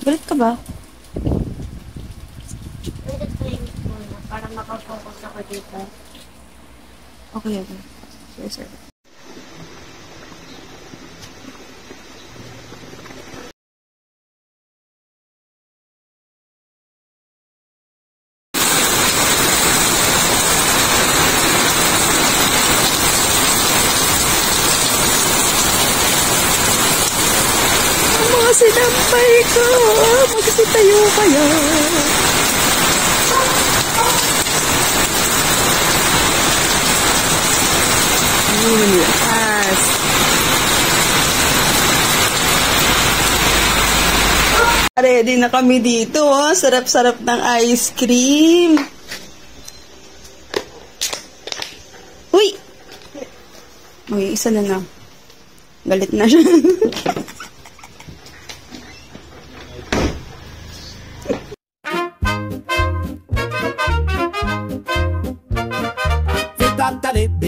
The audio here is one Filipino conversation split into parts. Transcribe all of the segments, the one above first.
Galit ka ba? Para makafocus ako dito. Okay, okay. Sorry, sorry. Mga sinampay ko, magsitayo kaya. Lakas. Ready na kami dito, oh. Sarap-sarap ng ice cream. Uy! Uy, isa na na. Galit na siya.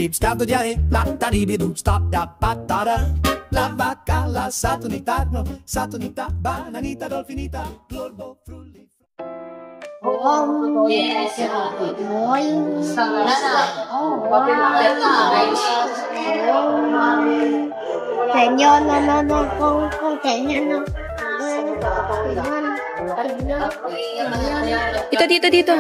Stop the giant, la da di bi do, stop da pa da da. La vaca, la satunita, no, satunita, bananita, dolfinita, glorbo, frulli. Oh, yes. Dito.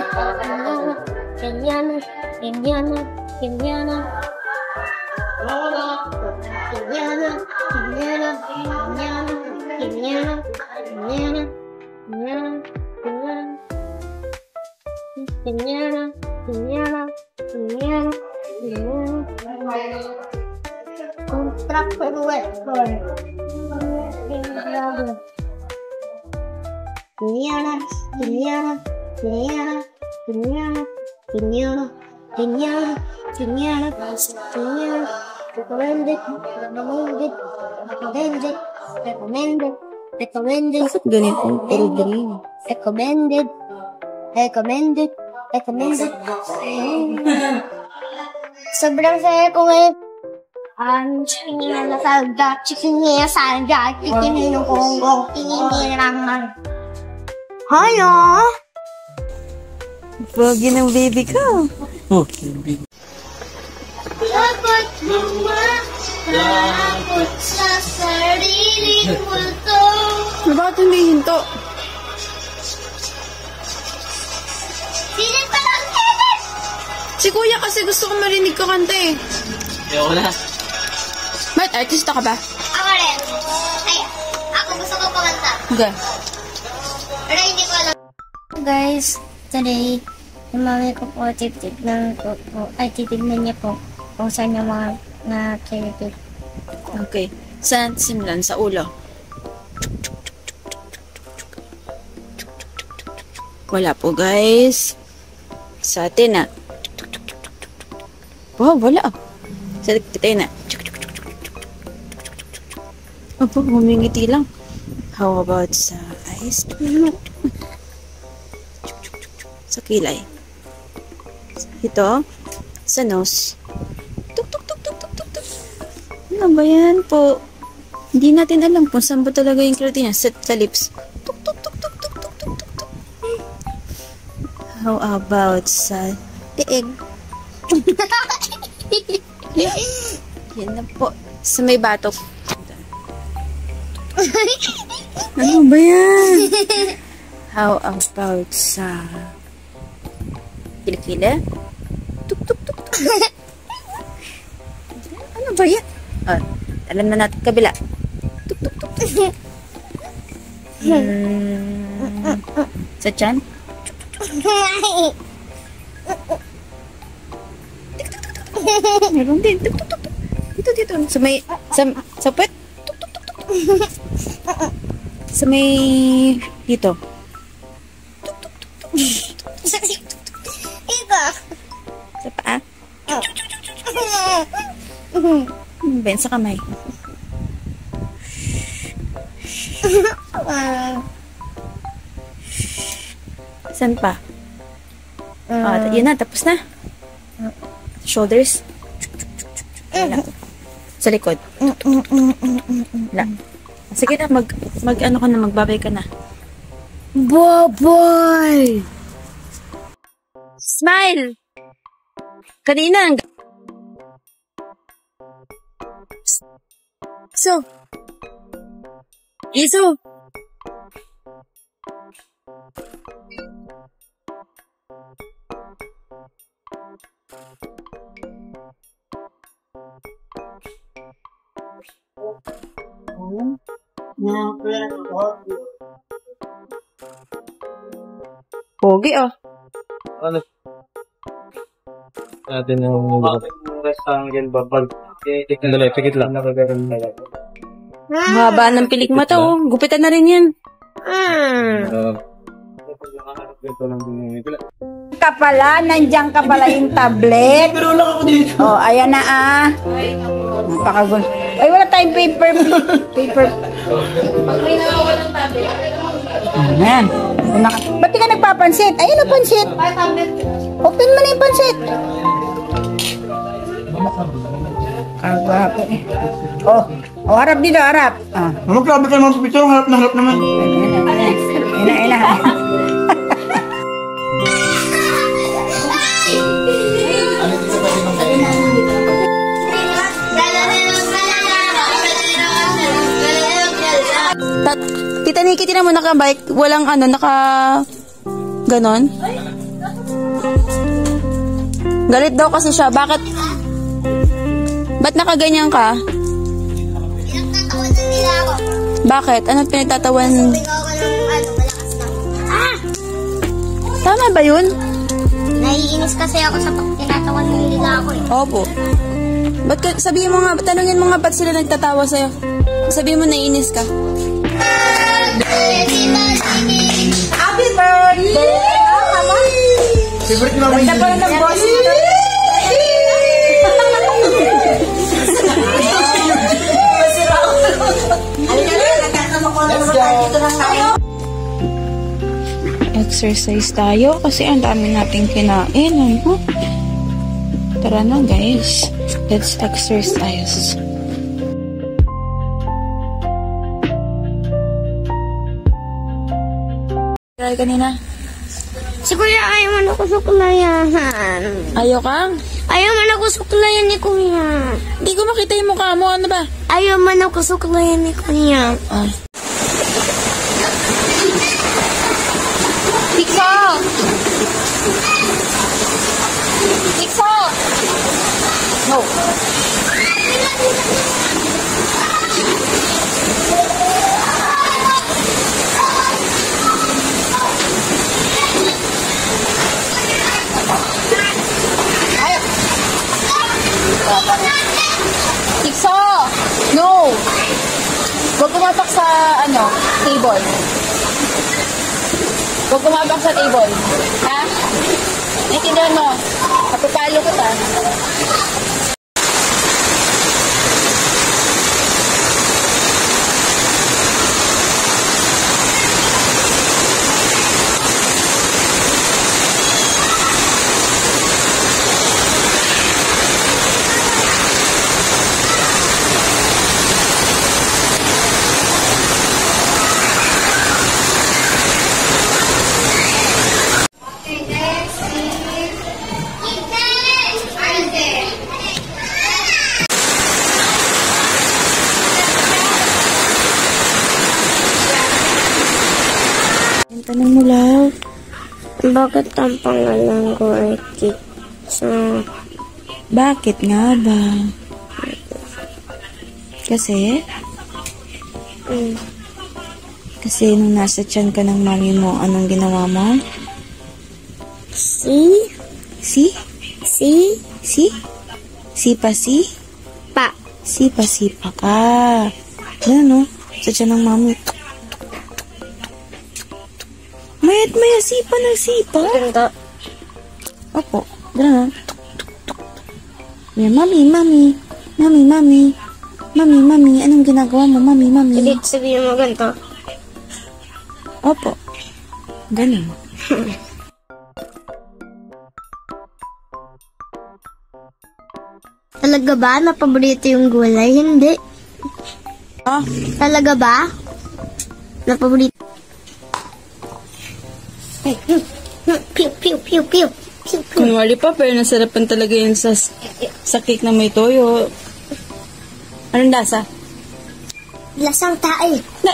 Recommended. Sobrang saya ko ngayon. Chicken na salda, chicken ng Congo, kininirangan. Hayo! Pogi ng baby ko. Dapat dapat sa sariling multo. Bakit hindi hinto? Sino pa lang Kevin? Si kuya kasi gusto ko marinig ka kanta eh. Ayoko na. Ba't artista ka ba? Ako rin. Ay, ako gusto ko kumanta. Okay. Pero hindi ko alam. Guys, today, yung mami ko po titignan niya po kung saan yung mga nakikip. Okay. Saan simulan? Sa ulo. Wala po guys. Sa atin ah. Wow, wala ah. Sa atin ah. Opo, humingiti lang. How about sa eyes? Sa kilay. Ito. Sa nose. Tuk, tuk, tuk, tuk, tuk, tuk, tuk. Ano ba yan po? Hindi natin alam kung saan ba talaga yung kilay niya. Sa lips. Tuk, tuk, tuk, tuk, tuk, tuk, tuk, tuk, tuk. How about sa tiig? Yan na po. Sa may batok. Ano ba yan? How about sa kilikili? Tuk, tuk, tuk, tuk. Ano ba yan? Oh, alam na natin kabila. Tuk, tuk, tuk, tuk. Sa tiyan? Meron din. Tuk, tuk, tuk, tuk. Dito. Sa may, sa puwet. Tuk, tuk, tuk, tuk. Sa may, dito. Tuk, tuk, tuk, tuk. Ito. Sa paa. Ben, sa kamay. Saan pa? Yun na, tapos na. Shoulders. Wala. Sa likod. Wala. Sige na, ano ka na, magbabay ka na. Boy! Smile! Kanina ang... Iso! Pogi oh. Ano? Natin yung rectangle babal. Sandali, pikit lang. Haba ng pilik mata oh. Gupitan na rin yan. Ka pala, nandiyan ka pala yung tablet. Pero lang ako dito. Oh, ayan na ah. Napakagun. Ay, wala tayong paper. Ayan. Ba't di ka nagpapansit? Ayun ang pansit. Open mo na yung pansit. Kagwapo eh. Oh, harap dito, harap. Ah. Ano, grabe kayo mga picture, harap na harap naman. Ayun na. Tita Nikki, tinan mo naka-bike. Walang ganon. Galit daw kasi siya. Bakit? Ba't nakaganyan ka? Pinagtatawan na nila ako. Bakit? Anong pinagtatawan? Sabi ko ako ng malakas na. Tama ba yun? Naiinis kasi ako sa tinatawan nila ako eh. Opo. Ba't sabihin mo nga, tanungin mo nga ba't sila nagtatawa sa'yo? Sabihin mo naiinis ka. Happy birthday! Favorite naman Ganda pala ng boss. Exercise tayo kasi ang dami nating kinain. Ano? Tara na guys. Let's exercise. Try kanina. Si Kuya ayaw man ako suklayan. Ayaw kang? Ayaw man ako suklayan ni Kuya. Hindi ko makita yung mukha mo. Ano ba? Ayaw man ako suklayan ni Kuya. Ah. Pixo! Pixo! No. Pixo! No! Huwag kumapak sa, table. Huwag kumapak sa table. Ha? Naintindihan mo? Kapapalo ko ta. Tanong mo lang. Bakit ang pangalan ko ay Kitsa? Bakit nga ba? Kasi? Kasi nung nasa tiyan ka ng mami mo, anong ginawa mo? Si? Si? Si? Si? Si? Pa. Sipa ka. Yan no? Sa tiyan ng mami. Mayat maya sipa ng sipa. Ganda. Opo. Ganun. Yan, mami. Anong ginagawa mo, mami? Hindi sabihin mo ganito. Opo. Ganun. Talaga ba na paborito yung gulay? Hindi. Ah? Talaga ba? Na paborito? Pew, pew, pew, pew. Pew, pew. Kunwari pa, pero nasarapan talaga yun sa cake na may toyo. Anong lasa? Lasang tae. Na,